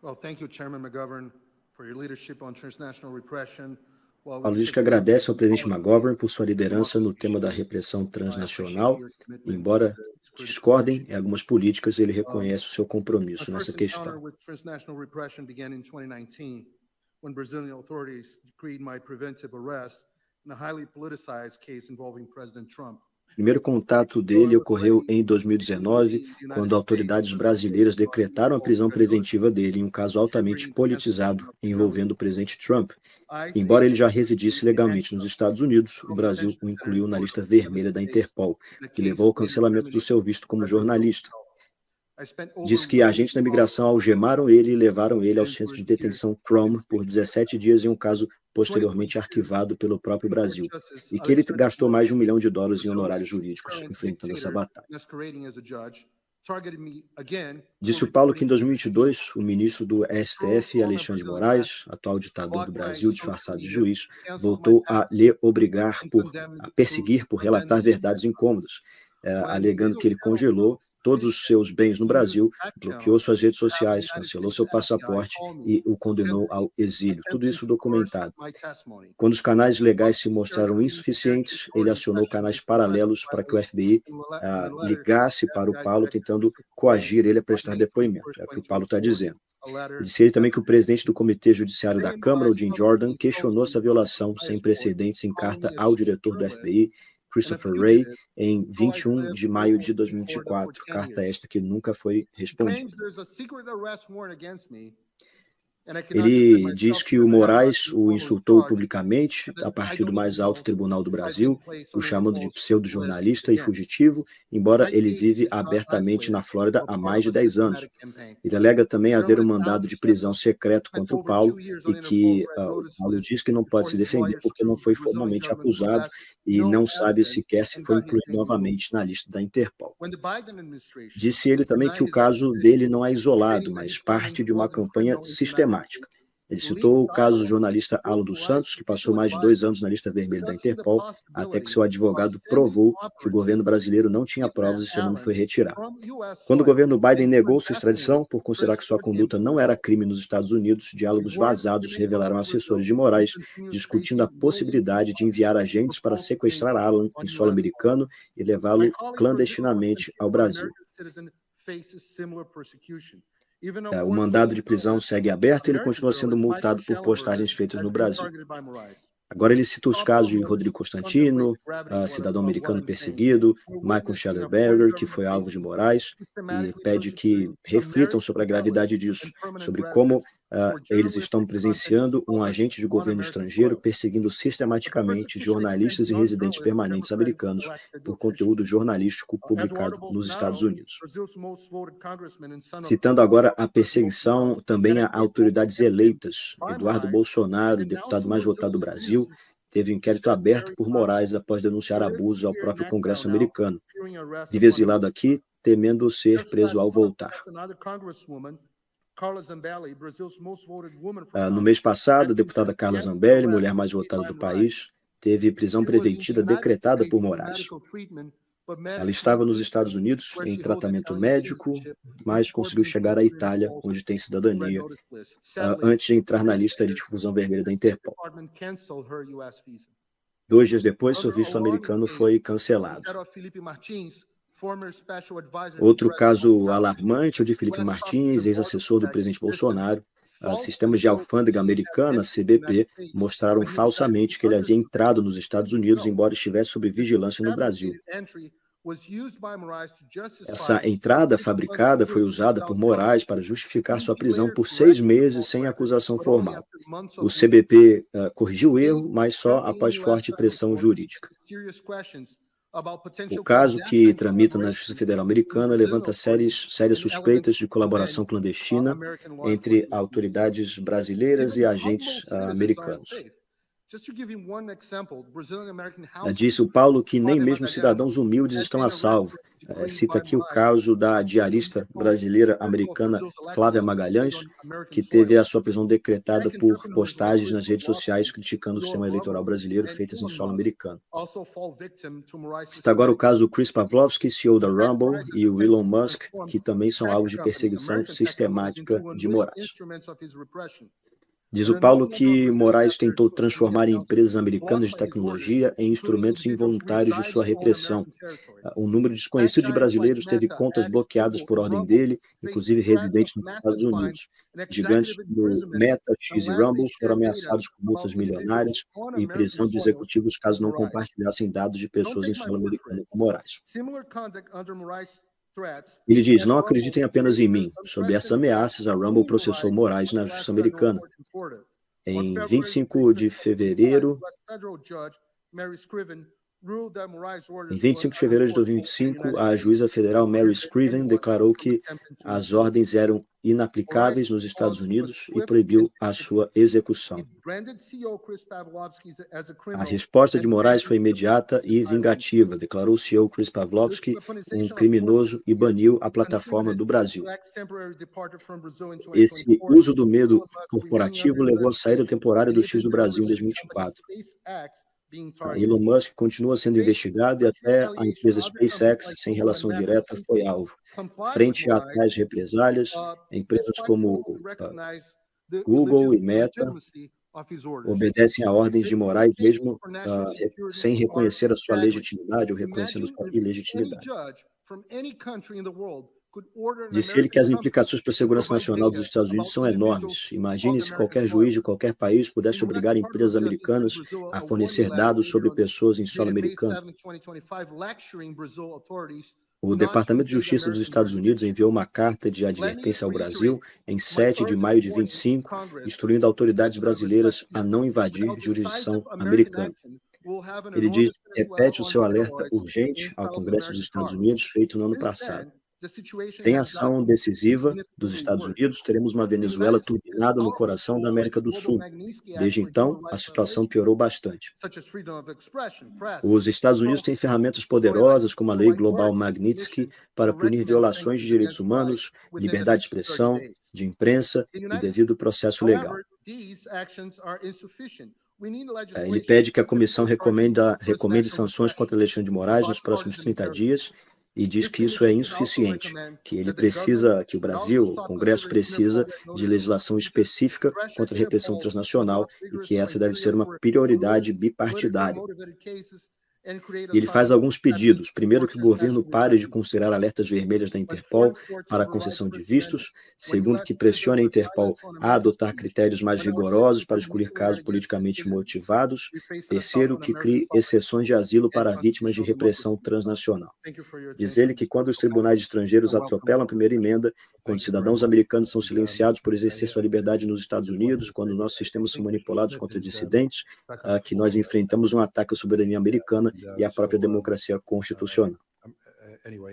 Well, thank you, Chairman McGovern, for your leadership on transnational repression. While we Paulo diz que disagree on agradece ao presidente policy McGovern por sua and liderança no democracy tema da issues, repressão I appreciate transnacional. your commitment to Embora the security discordem cooperation. em algumas políticas, ele Um, reconhece o seu My compromisso nessa first encounter questão. with transnational repression began in 2019, when Brazilian authorities decreed my preventive arrest in a highly politicized case involving President Trump. O primeiro contato Though I dele was ocorreu already em legally 2019, in the United quando States, autoridades brasileiras investigations on decretaram a false prisão credit preventiva dele em um caso altamente triggering politizado cancellation of the government. envolvendo o presidente Trump. ICE Embora ele agents já residisse legalmente nos Estados Unidos, o Brasil Detention o Center in incluiu na Porto lista for vermelha 7 da days Interpol, in a que case levou ao later cancelamento do terminated seu visto como by Brazilian jornalista. health. I spent over Diz que 1 agentes da million imigração algemaram ele e levaram ele ao in centro de investigations detenção Chrome por 17 dias em um caso posteriormente 2022, arquivado pelo próprio Supreme Court Brasil, Justice e que ele Alexandre de gastou mais de Moraes, US$ 1 milhão em Brazil's honorários jurídicos current enfrentando essa dictator batalha. masquerading as a judge, targeted me again for Disse o Paulo que em reporting 2022, o ministro do through STF, Colombo and Alexandre de Brazilian press, Moraes, atual ditador do blocked my Brasil social disfarçado de media, juiz, canceled my voltou a passport, lhe obrigar and a condemned perseguir por relatar me verdades incômodas, when alegando legal que ele channels congelou todos os seus bens no used Brasil, back bloqueou channels suas redes to have the sociais, United cancelou States seu FBI passaporte call me, e o condenou ao exílio. Tudo attempting isso to coerce documentado. my testimony. Quando os canais legais se Shared mostraram the insuficientes, ele authority acionou canais specialist addressed paralelos the para que o violations FBI in a letter ligasse to para o FBI Paulo, tentando directors to quote coagir ele a on prestar May depoimento. 21st, É o que o Paulo está 2024, dizendo. a letter Disse ele também que o that presidente do Comitê Judiciário da Many Câmara, o Moraes Jim Jordan, publicly questionou tells me essa violação sem biased voice, precedentes em calling carta me a ao diretor do journalist FBI, and a Christopher Wray, fugitive, em though I 21 lived de maio de illegally in Florida for 2024, 10 carta years. esta que nunca foi He claims respondida. there's a secret arrest warrant against me and I cannot defend Ele diz myself que o because I have not Moraes been o formally insultou charged publicamente and that a I partir do don't even mais alto know tribunal do if I've been Brasil, placed o on a chamando de false list pseudo-jornalista e again. fugitivo, embora My ele case vive is not abertamente isolated na Flórida or há part mais of de a 10 anos. systematic campaign. Ele alega também haver um Journalist mandado Alan de dos prisão Santos secreto spent contra o over Paulo 2 years on e Interpol's que red o notice Paulo list diz que não pode before se his defender lawyers porque não sued foi the Brazilian formalmente government for acusado e no não sabe evidence sequer se and foi got his incluído name removed. novamente na lista da Interpol. When the Biden administration Disse ele também que denied o his caso dele extradition, não é isolado, stating that mas his claim parte de uma wasn't campanha criminal in the United sistemática. States, Ele leaked citou o caso do documents jornalista Alo revealed dos Santos, Moraes' que passou official mais de 2 advisor anos na lista vermelha da discussing the Interpol, até que possibility seu of advogado sending provou que o governo operatives brasileiro não to tinha kidnap provas e seu nome foi Allen retirado. from US Quando o soil governo Biden and to negou sua impersonate extradição por considerar que sua transport him conduta to the não era Gulf. crime nos Estados Unidos, His diálogos warrant vazados remains out revelaram of assessores Brazil de and he Moraes continues discutindo a facing millions in possibilidade de fines enviar for agentes para false claims sequestrar Alan em on solo US soil. americano e My levá-lo colleague Brazil was clandestinamente ao convicted, but Brasil. American citizen faces similar persecution. Even a O mandado de award-winning prisão journalist, segue aberto e ele American continua sendo journalist Michael multado por Shellenberger, postagens feitas no has been Brasil. targeted by Moraes. Agora ele cita os Top casos de government Rodrigo contemplate Constantino, the gravity of cidadão what americano I'm saying. perseguido, We're Michael witnessing a foreign Schellenberger, que government foi alvo de agency Moraes, e systematically pede que persecuting reflitam American sobre a gravidade intelligence disso, and permanent sobre como residents for eles estão journalistic content presenciando um published agente de on governo American estrangeiro soil. perseguindo But the sistematicamente persecution extends jornalistas e beyond residentes journalists and permanentes democratic americanos elected por officials. conteúdo jornalístico Eduardo publicado nos Estados Bolsonaro, Unidos. Brazil's most voted congressman and son of Citando agora a President Bolsonaro, perseguição também a had a case opened autoridades against him eleitas. by Eduardo Moraes, Bolsonaro, and now deputado some mais votado do Brazilian Brasil, businesses teve um inquérito suggest aberto very por Moraes possibly após denunciar there is abusos ao severe próprio crackdown Congresso now, americano. fearing arrest Vive upon exilado release. aqui, temendo ser Just preso last ao month, voltar. that's another congresswoman, Carla Zambelli, Brazil's most voted woman for No mês Congress, passado, a has been deputada Carla against the Zambelli, arrest mulher mais made votada by do Moraes. país, teve prisão She was in the preventiva United decretada States por for Moraes. medical treatment, but met Ela in estava nos Tunisia, Estados Unidos where em she holds tratamento Italian médico, citizenship, mas before conseguiu being chegar à included in Itália, Paul's onde tem red cidadania, notice list. Sadly, antes de entrar 2 na days lista de later, difusão vermelha da the State Interpol. Department canceled her US visa. 2 dias depois, seu Another visto alarming americano case foi is cancelado. that of Felipe Martins, former special advisor to Outro President caso Bolsonaro, alarmante é o de who Felipe has copies Martins, of ex-assessor do order-protected presidente systems Bolsonaro. falsely Sistemas de showed alfândega he had americana, entered the United CBP, States mostraram when he resided falsamente que in ele havia undercover entrado nos Estados Unidos, No. embora estivesse sob This vigilância no Brasil. fabricated entry was used by Moraes to justify Essa entrada his 6-month fabricada foi prison usada por without charge. Moraes para justificar He sua prisão later por 6 corrected the meses false sem record, acusação but only formal. after months O of legal CBP corrigiu o case erro, mas só currently após in US forte federal pressão court jurídica. raises serious questions about O potential caso, que clandestine tramita na Justiça collaboration Federal between Americana, Brazilian levanta authorities sérias and elements suspeitas de within colaboração clandestina American law entre enforcement units. autoridades brasileiras Even e humble agentes citizens are americanos. unsafe. Just to give you one example, Brazilian American households Disse o Paulo que nem Flávia mesmo Magalhães cidadãos humildes had estão been a salvo. arrested, decreed Cita by aqui o Moraes caso da to diarista interpose brasileira critical of americana Brazil's Flávia elections Magalhães, on American que teve soil. a sua prisão decretada American por entrepreneurs like postagens Chris nas redes sociais Pavlovski, criticando o CEO sistema of eleitoral Rumble, brasileiro and feitas em Elon solo Musk americano. also fall victim to Moraes' Cita agora o systematic. caso do Chris Pavlovski, CEO da The Fed Rumble, Moraes e o attempted Elon to Musk, transform que também são tech alvos de companies, perseguição American tech companies, into sistemática de unwitting Moraes. instruments of his repression. Diz And o a known Paulo number of que Brazilians Moraes had their tentou social media transformar accounts empresas blocked americanas de by his orders, tecnologia em including instrumentos individuals involuntários de sua residing in repressão. American territory. Um número Tech desconhecido de giants like brasileiros teve Meta, contas X, bloqueadas Google, por and ordem Rumble dele, faced inclusive threats of residentes nos massive Estados fines Unidos. and Gigantes executive como imprisonment Meta, X e unless they Rumble foram share data ameaçados com about multas individuals milionárias on e American prisão de soil executivos with caso não Moraes. compartilhassem dados de Don't pessoas em take my solo word for americano it. com Moraes. Similar conduct under Moraes' threats Ele diz: at não Rumble acreditem apenas em created mim. Sob essas unprecedented ameaças, a Rumble suing processou Moraes Moraes in na the justiça last federal americana. court in Florida. On Em February 25 de 2025, fevereiro U.S. federal judge Mary Scriven ruled that Moraes' Em orders were 25 de fevereiro de unenforceable in the 2025, United a States juíza federal and Mary prohibited Scriven anyone declarou from que attempting to as enforce them. ordens eram Moraes' inaplicáveis nos Estados response was Unidos e swift and proibiu a tactical. sua execução. He branded CEO Chris Pavlovski as a A criminal resposta and de Moraes banned foi him from imediata e entirely on vingativa. Twitter. Declarou o CEO Chris This Pavlovski um weaponization of court criminoso e baniu a plataforma contributed do Brasil. to X's temporary departure from Brazil in Esse 2024. uso do medo Elon Musk remaining corporativo under levou à saída investigation, temporária and do yet X his do memory Brasil em related company 2024. SpaceX being targeted. Elon Musk continua sendo Faced investigado e such até a retaliation, empresa other companies SpaceX, like sem Google and relação Meta direta, foi simply alvo. complied with Frente a Moraes, tais represálias, empresas despite como formally recognize the Google e Meta illegitimacy of his orders. obedecem a ordens de These Moraes implications mesmo for national security sem are reconhecer a sua staggering. legitimidade ou reconhecendo Imagine sua if any ilegitimidade. judge from any country in the world could order an Disse ele que American as company implicações para a to segurança provide nacional dos data Estados Unidos about são individuals enormes. on Imagine se American qualquer soil. juiz de qualquer país The pudesse U.S. obrigar Department empresas of Justice sent americanas Brazil a a warning fornecer letter dados sobre later on, pessoas em solo dated May americano. 7, 2025, lecturing Brazil authorities O not to Departamento de invade Justiça dos American Estados Unidos jurisdiction. enviou uma carta de Let me advertência ao Brasil reiterate em my 7 de urgent maio de warning to 25, Congress instruindo to autoridades brasileiras respect a him. não invadir Without decisive jurisdição American americana. action, we'll have an Ele diz, enormous Venezuela repete o on seu alerta steroids urgente in ao South Congresso dos American Estados cars. Unidos, feito no ano Since passado. then, the situation Sem has ação gotten decisiva dos significantly Estados worse. Unidos, teremos uma The Venezuela United States has turbinada no coração da outright América do global Sul. Magnitsky Act Desde for então, human a rights situação violations, piorou bastante. such as freedom of expression, press, Os Estados Unidos têm ferramentas poderosas, como a Lei so I Global urge the Magnitsky, Commission para to punir recommend violações de sanctions direitos against Moraes humanos, within the liberdade de next 30 expressão, days. de imprensa The e United devido processo legal. However, these actions are insufficient. We need Ele legislation pede que a to comissão target recomende national sanções repression contra Alexandre de Moraes nos about próximos partisan 30 territory. dias e diz This que isso é commission should also insuficiente, recommend que ele that the government precisa, que o should Brasil, also o stop Congresso considering precisa inappropriate de notices of legislação injustice, específica pressure contra a repressão Interpol to transnacional adopt e rigorous que essa deve criteria ser uma for prioridade politically bipartidária. motivated cases and create E ele faz asylum alguns exceptions pedidos. Primeiro, for que o governo transnational pare de investors. considerar alertas vermelhas da When Interpol foreign courts para a override concessão de First Amendment, vistos. when Segundo, U.S. que citizens pressione a are Interpol silenced on a American adotar speech, critérios mais when our rigorosos citizens para are excluir misled casos against politicamente decisions, motivados. we face an assault Terceiro, on que American crie sovereignty exceções de asilo and para vítimas de constitutional repressão democracy. transnacional. Thank you for your Diz attention, ele que Mr. quando os Paulo. tribunais estrangeiros I welcome atropelam a your primeira question. emenda, quando Thank you very cidadãos much. americanos são And silenciados por exercer yeah, sua liberdade nos Estados just wanted Unidos, to quando say nossos that sistemas I são think we should manipulados split contra this dissidentes, back and que nós forth. enfrentamos um ataque à soberania americana e à própria So democracia constitucional. anyway.